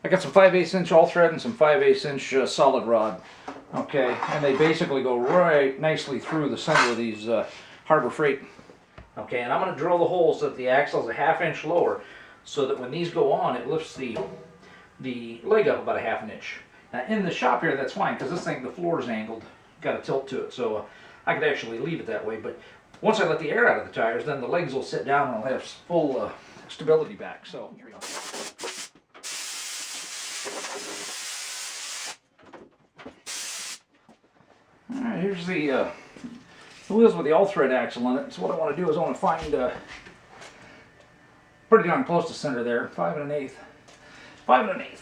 I got some 5/8 inch all thread and some 5/8 inch solid rod. Okay, and they basically go right nicely through the center of these Harbor Freight. Okay, and I'm going to drill the hole so that the axle is a 1/2 inch lower, so that when these go on, it lifts the leg up about a 1/2 inch. Now in the shop here, that's fine, because this thing, the floor is angled, got a tilt to it, so I could actually leave it that way. But once I let the air out of the tires, then the legs will sit down and I'll have full stability back. So here we go. All right, here's the wheels with the all-thread axle on it. So what I want to do is I want to find pretty darn close to center there, 5 1/8. 5 1/8.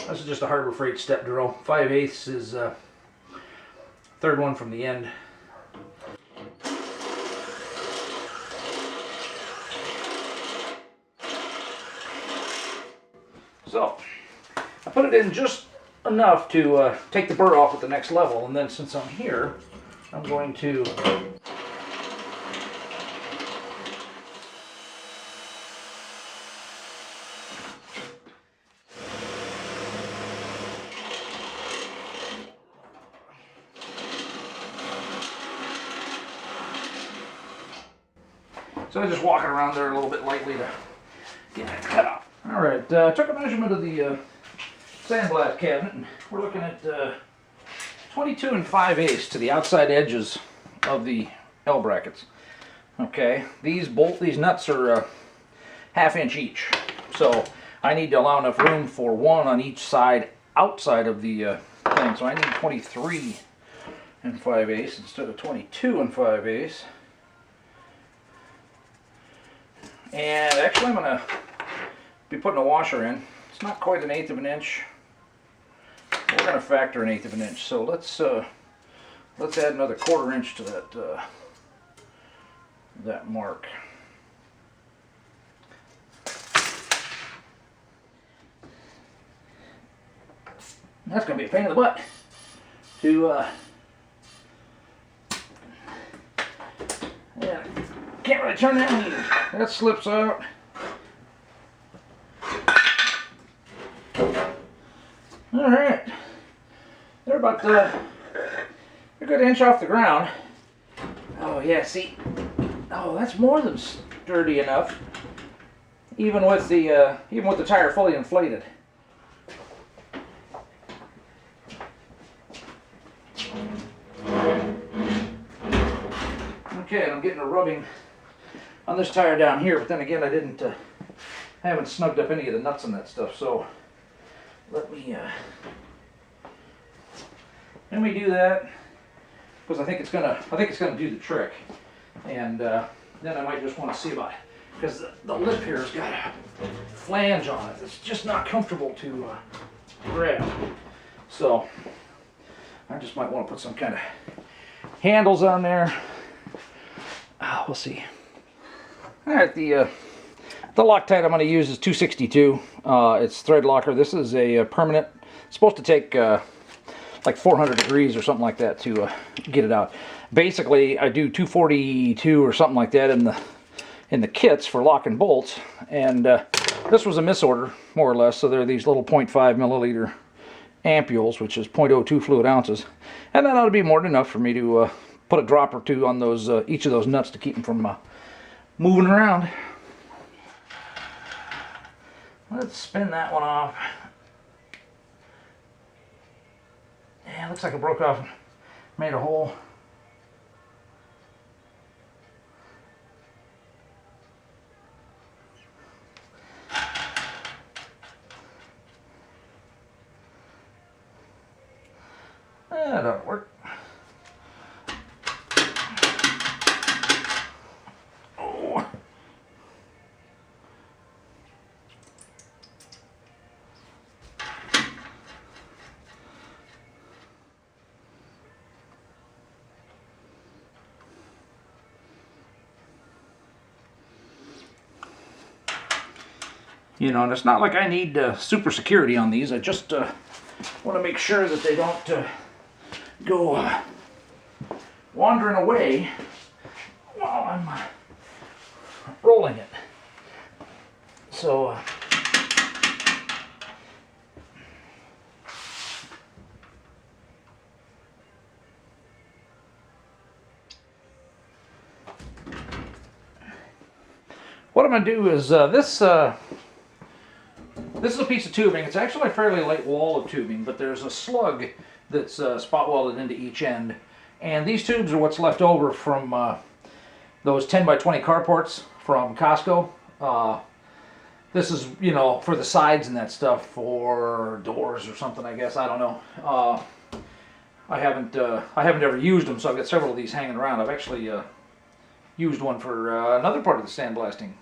This is just a Harbor Freight step drill. 5/8 is third one from the end. So I put it in just enough to take the burr off at the next level, and then since I'm here, I'm going to I'm just walking around there a little bit lightly to get that cut off. All right, took a measurement of the Sandblast cabinet, and we're looking at 22 5/8 to the outside edges of the L brackets. Okay, these nuts are 1/2 inch each, so I need to allow enough room for one on each side outside of the thing. So I need 23 5/8 instead of 22 5/8. And actually, I'm going to be putting a washer in. It's not quite 1/8 of an inch. We're going to factor 1/8 of an inch. So let's add another 1/4 inch to that mark. That's going to be a pain in the butt to yeah. Can't really turn that one either. That slips out. All right, they're about a good inch off the ground. Oh yeah, see, oh that's more than sturdy enough, even with the tire fully inflated. Okay, and I'm getting a rubbing on this tire down here, but then again, I haven't snugged up any of the nuts and that stuff. So let me do that, because I think it's gonna do the trick, and then I might just want to see about it, because the lip here has got a flange on it. It's just not comfortable to grab. So I just might want to put some kind of handles on there. We'll see. All right, the Loctite I'm going to use is 262. It's thread locker. This is a permanent. It's supposed to take like 400 degrees or something like that to get it out. Basically, I do 242 or something like that in the kits for lock and bolts, and this was a misorder, more or less. So there are these little 0.5 milliliter ampules, which is 0.02 fluid ounces, and that ought to be more than enough for me to put a drop or two on those each of those nuts to keep them from moving around. Let's spin that one off. Yeah, looks like it broke off and made a hole. That ought to work. Oh. You know, and it's not like I need super security on these. I just want to make sure that they don't go wandering away while I'm rolling it. So what I'm going to do is this is a piece of tubing. It's actually a fairly light wall of tubing, but there's a slug that's spot welded into each end. And these tubes are what's left over from those 10 by 20 carports from Costco. This is, you know, for the sides and that stuff, for doors or something, I guess. I don't know. I haven't ever used them, so I've got several of these hanging around. I've actually used one for another part of the sandblasting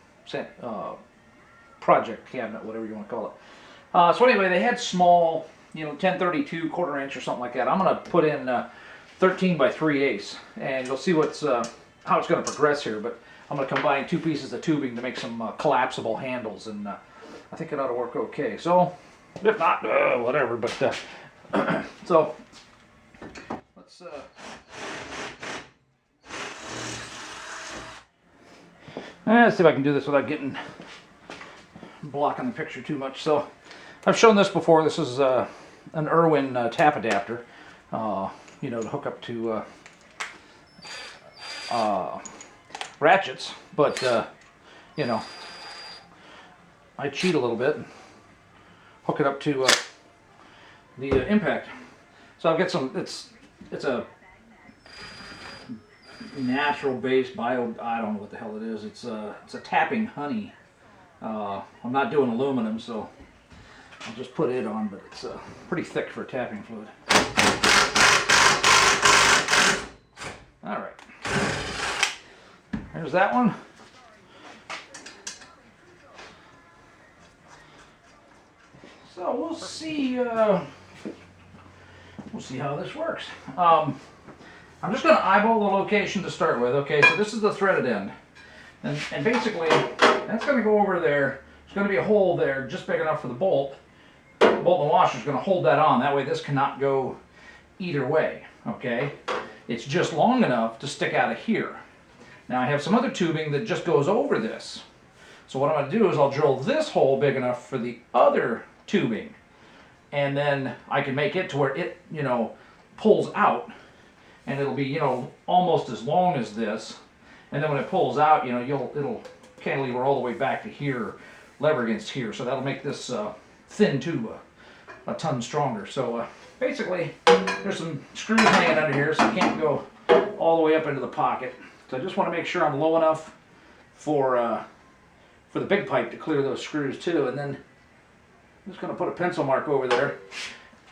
project cabinet, whatever you want to call it. So anyway, they had small, you know, 1032 1/4 inch or something like that. I'm going to put in 13 by 3/8, and you'll see what's how it's going to progress here. But I'm going to combine two pieces of tubing to make some collapsible handles, and I think it ought to work okay. So if not, whatever. But so let's. Let's see if I can do this without getting blocking the picture too much. So I've shown this before. This is an Irwin tap adapter, you know, to hook up to ratchets. But you know, I cheat a little bit and hook it up to the impact. So I've got some. It's a natural based bio, I don't know what the hell it is. It's a tapping honey. I'm not doing aluminum, so I'll just put it on, but it's pretty thick for tapping fluid. All right, there's that one. So we'll see how this works. I'm just going to eyeball the location to start with. Okay, so this is the threaded end. And basically, that's going to go over there. There's going to be a hole there just big enough for the bolt. The bolt and washer is going to hold that on. That way this cannot go either way. Okay, it's just long enough to stick out of here. Now I have some other tubing that just goes over this. So what I'm going to do is I'll drill this hole big enough for the other tubing. And then I can make it to where it, you know, pulls out. And it'll be, you know, almost as long as this. And then when it pulls out, you know, it'll cantilever all the way back to here, lever against here. So that'll make this thin tube a ton stronger. So basically, there's some screws hanging under here, so you can't go all the way up into the pocket. So I just want to make sure I'm low enough for the big pipe to clear those screws too. And then I'm just going to put a pencil mark over there.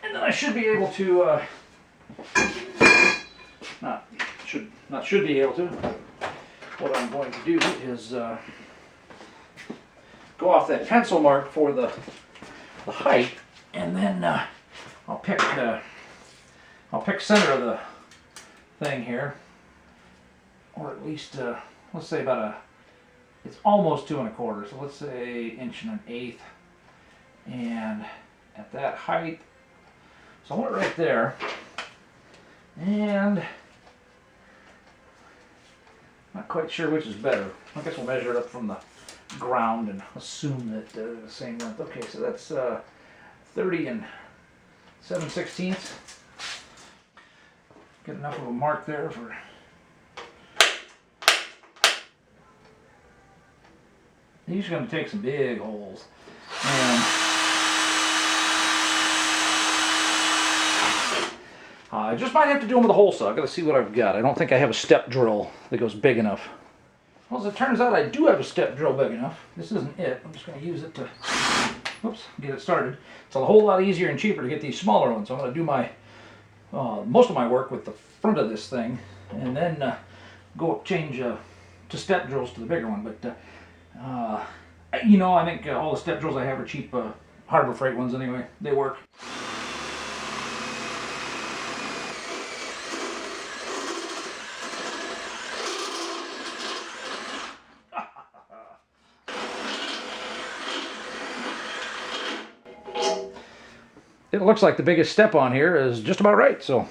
And then I should be able to... Not should be able to. What I'm going to do is go off that pencil mark for the height, and then I'll pick center of the thing here, or at least let's say it's almost 2 1/4. So let's say 1 1/8, and at that height. So I want it right there, and. Not quite sure which is better. I guess we'll measure it up from the ground and assume that they're the same length. Okay, so that's 30 7/16. Get enough of a mark there for... These are going to take some big holes. And I just might have to do them with a hole saw. I've got to see what I've got. I don't think I have a step drill that goes big enough. Well, as it turns out, I do have a step drill big enough. This isn't it. I'm just going to use it to, get it started. It's a whole lot easier and cheaper to get these smaller ones. So I'm going to do my most of my work with the front of this thing, and then go change to step drills to the bigger one. But you know, I think all the step drills I have are cheap Harbor Freight ones anyway. They work. It looks like the biggest step on here is just about right, so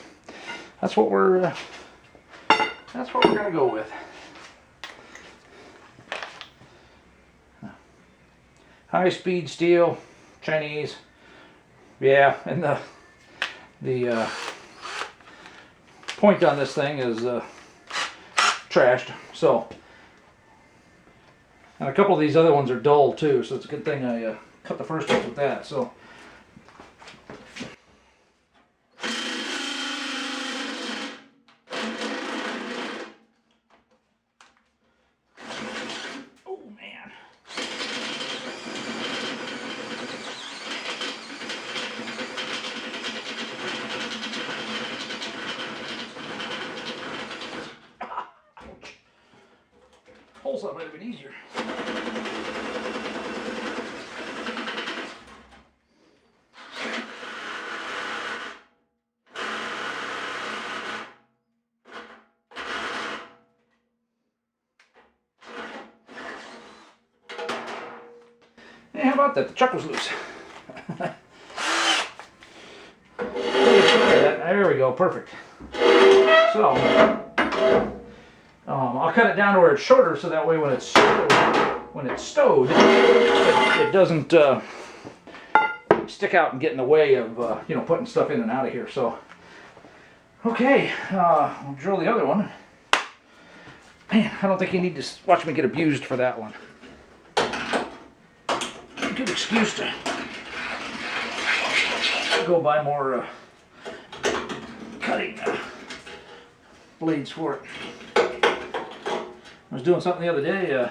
that's what we're gonna go with. High-speed steel, Chinese. Yeah, and the point on this thing is trashed. So, and a couple of these other ones are dull too. So it's a good thing I cut the first ones with that. So. Holes that might have been easier. Yeah, how about that? The chuck was loose. There we go, perfect. So, I'll cut it down to where it's shorter, so that way when it's stowed, it doesn't stick out and get in the way of you know, putting stuff in and out of here. So, okay, we'll drill the other one. Man, I don't think you need to watch me get abused for that one. Good excuse to go buy more cutting blades for it. I was doing something the other day,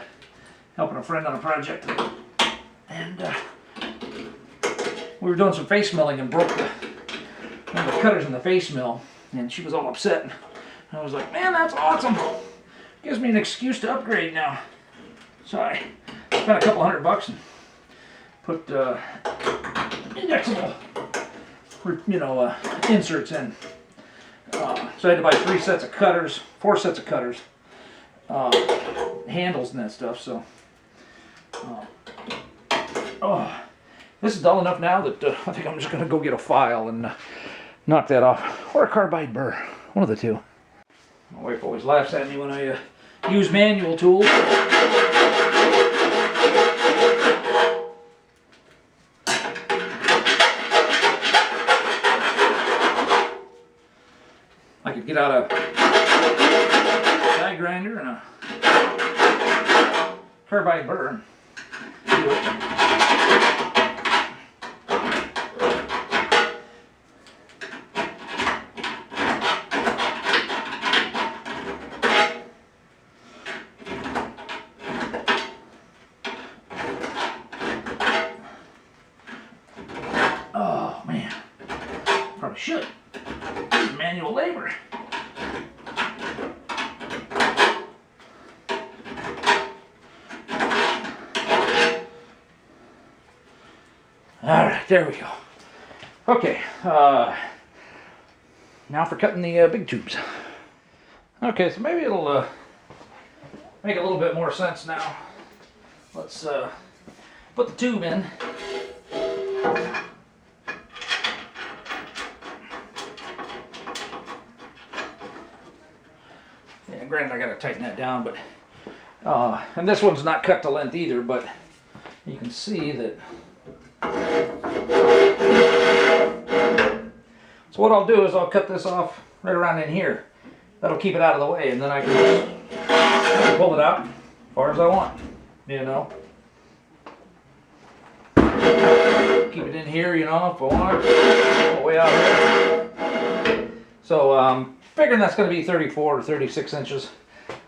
helping a friend on a project, and we were doing some face milling and broke one of the cutters in the face mill, and she was all upset. And I was like, man, that's awesome. Gives me an excuse to upgrade now. So I spent a couple $100 and put indexable, you know, inserts in. So I had to buy 4 sets of cutters, handles and that stuff. So, oh, this is dull enough now that I think I'm just going to go get a file and knock that off, or a carbide burr, one of the two. My wife always laughs at me when I use manual tools. I could get out a die grinder and a carbide burr and do it. Oh man, probably should. This is manual labor. Alright, there we go. Okay, now for cutting the big tubes. Okay, so maybe it'll make a little bit more sense now. Let's put the tube in. Yeah, granted I gotta tighten that down, but and this one's not cut to length either, but you can see that. So what I'll do is I'll cut this off right around in here. That'll keep it out of the way, and then I can just pull it out as far as I want, you know. Keep it in here, you know, if I want, all the way out here. So figuring that's going to be 34 to 36 inches.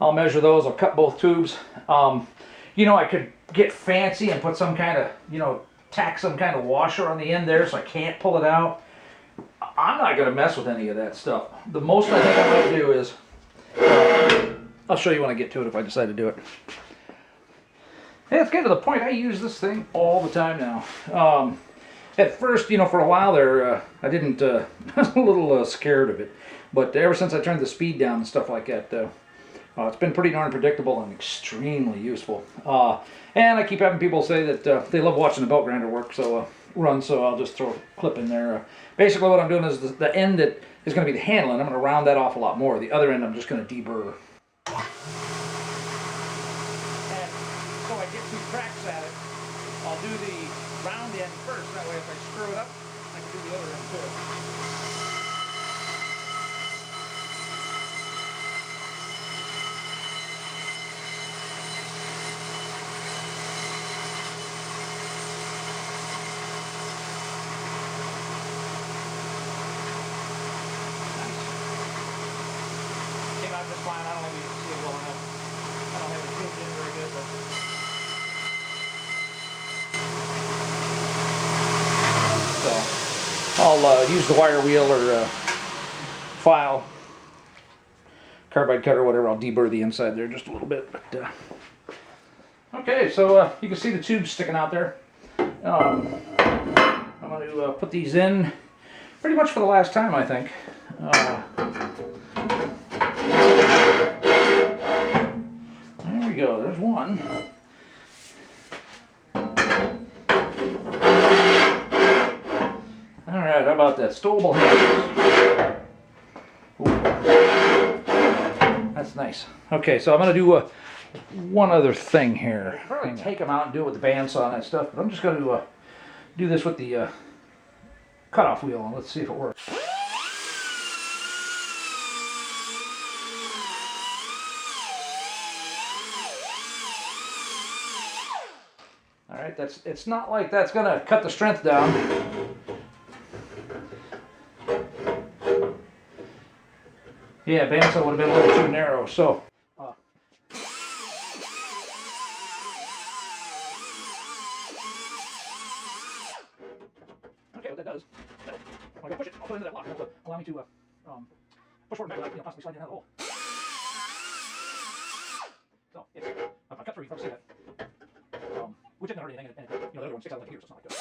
I'll measure those. I'll cut both tubes. You know, I could get fancy and put some kind of, you know, tack some kind of washer on the end there so I can't pull it out. I'm not going to mess with any of that stuff. The most I think I might do is, I'll show you when I get to it if I decide to do it. Hey, let's get to the point. I use this thing all the time now. At first, you know, for a while there, I didn't, I was a little scared of it. But ever since I turned the speed down and stuff like that, it's been pretty darn predictable and extremely useful. And I keep having people say that they love watching the belt grinder work, so run, so I'll just throw a clip in there. Basically what I'm doing is the end that is going to be the handle, and I'm going to round that off a lot more. The other end I'm just going to deburr. And so I get 2 cracks at it. I'll do the round end first, that way if I screw it up, I can do the other end too. Just fine. I don't know if you can see it well enough. I don't have it zoomed in very good, but so I'll use the wire wheel or file, carbide cutter, whatever. I'll deburr the inside there just a little bit. But okay, so you can see the tubes sticking out there. I'm going to put these in pretty much for the last time, I think. There we go, there's one. Alright, how about that? Stowable handles. That's nice. Okay, so I'm going to do one other thing here. I'll probably take them out and do it with the bandsaw and that stuff, but I'm just going to do this with the cutoff wheel, and let's see if it works. Alright, it's not like that's gonna cut the strength down. Yeah, bandsaw would have been a little too narrow, so okay, what that does, when I go push it, I'll put it into that lock. It'll allow me to push forward and back without possibly sliding down the hole. So, if I cut through, you can probably see that. Which isn't hurt anything, and the other one sticks out like here, so it's not like that.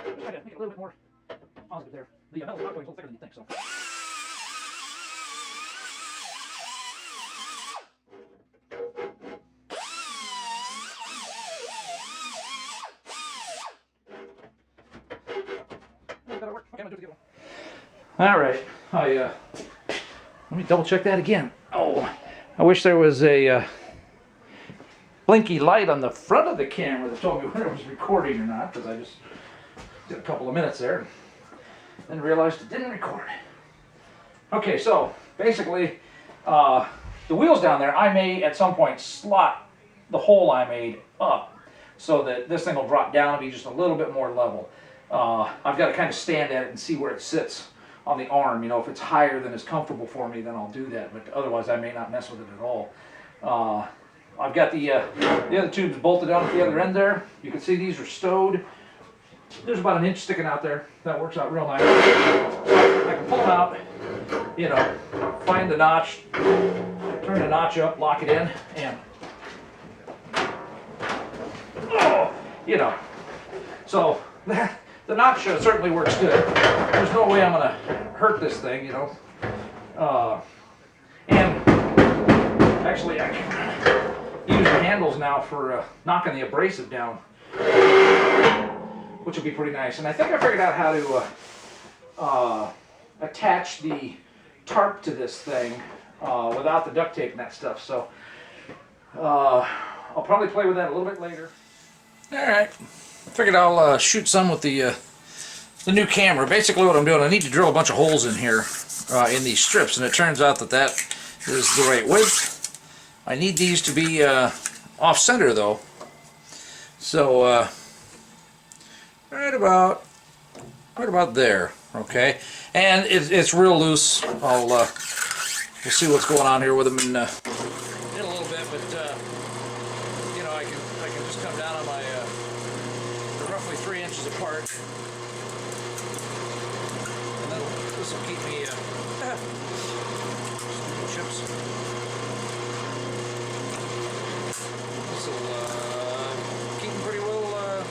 Just try to make it a little bit more positive there. The metal's not going a little thicker than you think, so. That'll work. Okay, I'm gonna do it again. All right, let me double check that again. Oh, I wish there was a blinky light on the front of the camera that told me whether it was recording or not, because I just did a couple of minutes there and realized it didn't record. Okay, so basically, the wheels down there, I may at some point slot the hole I made up so that this thing will drop down and be just a little bit more level. I've got to kind of stand at it and see where it sits on the arm. You know, if it's higher than is comfortable for me, then I'll do that, but otherwise I may not mess with it at all. I've got the other tubes bolted down at the other end there. You can see these are stowed. There's about an inch sticking out there. That works out real nice. I can pull them out, you know, find the notch, turn the notch up, lock it in, and you know, so that the notch certainly works good. There's no way I'm going to hurt this thing, you know. And actually, I can use the handles now for knocking the abrasive down, which will be pretty nice. And I think I figured out how to attach the tarp to this thing without the duct tape and that stuff. So I'll probably play with that a little bit later. All right. Figured I'll shoot some with the new camera. Basically what I'm doing, I need to drill a bunch of holes in here in these strips, and it turns out that that is the right width. I need these to be off-center though. So right about there, okay? And it's real loose. We'll see what's going on here with them in a little bit, but you know, I can just come down on my they're roughly 3 inches apart, and this will keep me chips. This will keep them pretty well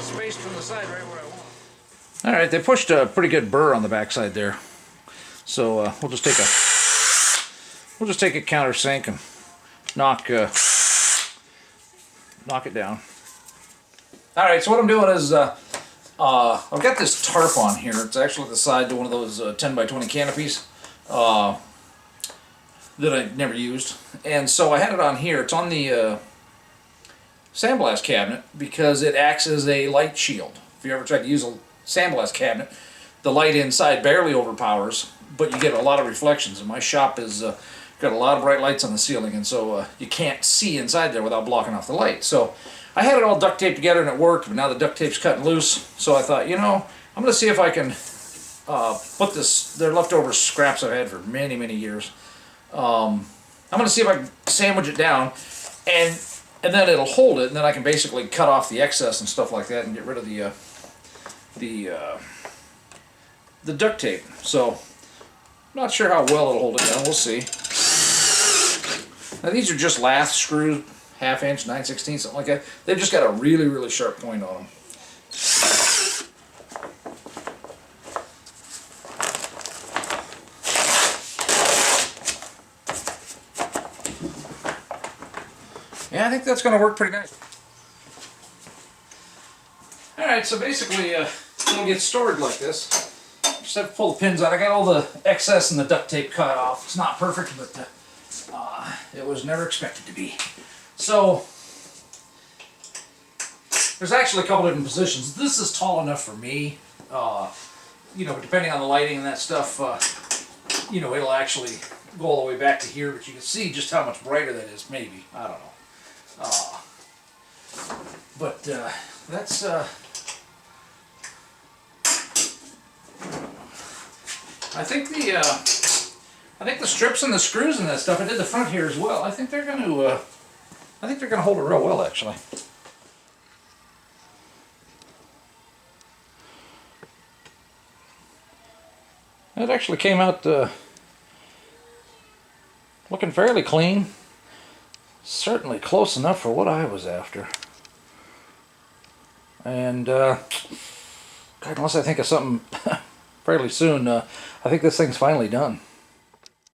spaced from the side right where I want. All right, they pushed a pretty good burr on the backside there, So we'll just take a countersink and knock it down. All right, so what I'm doing is I've got this tarp on here. It's actually the side to one of those 10 by 20 canopies that I never used, and so I had it on here. It's on the Sandblast cabinet because it acts as a light shield. If you ever tried to use a Sandblast cabinet, the light inside barely overpowers, but you get a lot of reflections. And my shop is got a lot of bright lights on the ceiling, and so you can't see inside there without blocking off the light. So I had it all duct taped together and it worked, but now the duct tape's cutting loose. So I thought, you know, I'm going to see if I can put this, they're leftover scraps I've had for many, many years. I'm going to see if I can sandwich it down, and then it'll hold it, and then I can basically cut off the excess and stuff like that and get rid of the duct tape. So I'm not sure how well it'll hold it down. We'll see. Now these are just lath screws, 1/2 inch, 9/16, something like that. They've just got a really, really sharp point on them. Yeah, I think that's going to work pretty nice. Alright, so basically it'll get stored like this. Just have to pull the pins out. I got all the excess and the duct tape cut off. It's not perfect, but it was never expected to be. So there's actually a couple different positions. This is tall enough for me. You know, depending on the lighting and that stuff, you know, it'll actually go all the way back to here, but you can see just how much brighter that is, maybe. I don't know. But that's I think the strips and the screws and that stuff, I did the front here as well. I think they're going to hold it real well, actually. It actually came out looking fairly clean. Certainly close enough for what I was after. And God, unless I think of something fairly soon, I think this thing's finally done.